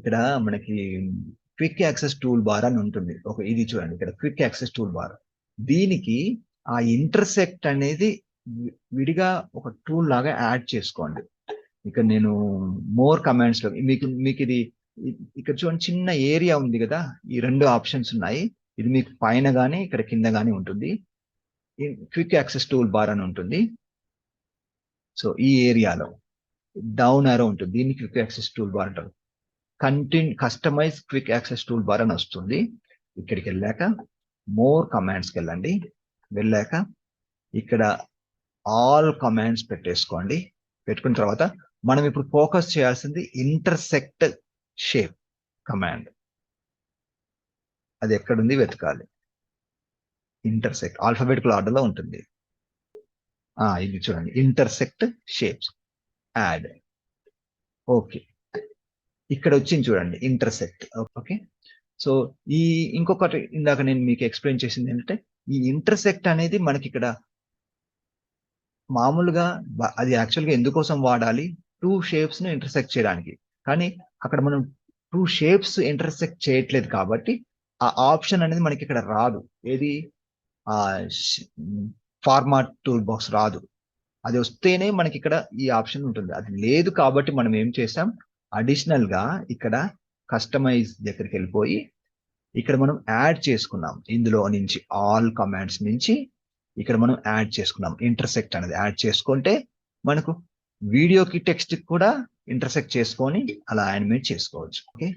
ఇక్కడ మనకి quick access tool bar అని ఉంటుంది. ఇది చూడండి, ఇక్కడ క్విక్ యాక్సెస్ టూల్ బార్. దీనికి ఆ ఇంటర్సెక్ట్ అనేది విడిగా ఒక టూల్ లాగా యాడ్ చేసుకోండి. ఇక్కడ నేను మోర్ కమాండ్స్ లో మీకు ఇది ఇక్కడ చూడండి, చిన్న ఏరియా ఉంది కదా, ఈ 2 ఆప్షన్స్ ఉన్నాయి. ఇది మీకు పైన గానీ ఇక్కడ కింద గానీ ఉంటుంది. క్విక్ యాక్సెస్ టూల్ బార్ అని ఉంటుంది. సో ఈ ఏరియాలో డౌన్ ఆరో ఉంటుంది, దీన్ని క్విక్ యాక్సెస్ టూల్ బార్ అంటారు. Customize quick access tool bar అని వస్తుంది. ఇక్కడికి వెళ్ళాక మోర్ కమాండ్స్కి వెళ్ళండి. వెళ్ళాక ఇక్కడ ఆల్ కమాండ్స్ పెట్టేసుకోండి. పెట్టుకున్న తర్వాత మనం ఇప్పుడు ఫోకస్ చేయాల్సింది ఇంటర్సెక్ట్ షేప్ కమాండ్. అది ఎక్కడుంది వెతకాలి. ఇంటర్సెక్ట్ ఆల్ఫాబెటికల్ ఆర్డర్ లో ఉంటుంది. ఇది చూడండి, ఇంటర్సెక్ట్ షేప్స్ యాడ్. ఓకే, ఇక్కడ వచ్చింది చూడండి, ఇంటర్సెక్ట్. ఓకే, సో ఇంకొకటి ఇందాక నేను మీకు ఎక్స్ప్లెయిన్ చేసింది ఏంటంటే, ఈ ఇంటర్సెక్ట్ అనేది మనకి ఇక్కడ మామూలుగా అది యాక్చువల్గా ఎందుకోసం వాడాలి, 2 షేప్స్ ను ఇంటర్సెక్ట్ చేయడానికి. కానీ అక్కడ మనం 2 షేప్స్ ఇంటర్సెక్ట్ చేయట్లేదు కాబట్టి ఆ ఆప్షన్ అనేది మనకి ఇక్కడ రాదు. ఏది ఫార్మాట్ టూల్ బాక్స్ రాదు. అది వస్తేనే మనకి ఇక్కడ ఈ ఆప్షన్ ఉంటుంది. అది లేదు కాబట్టి మనం ఏం చేసాం, అడిషనల్ గా ఇక్కడ కస్టమైజ్ దగ్గరికి వెళ్ళిపోయి ఇక్కడ మనం యాడ్ చేసుకున్నాం. ఇందులో నుంచి ఆల్ కమాండ్స్ నుంచి ఇక్కడ మనం యాడ్ చేసుకున్నాం. ఇంటర్సెక్ట్ అనేది యాడ్ చేసుకుంటే మనకు వీడియోకి టెక్స్ట్ కూడా ఇంటర్సెక్ట్ చేసుకొని అలా యానిమేట్ చేసుకోవచ్చు. ఓకే.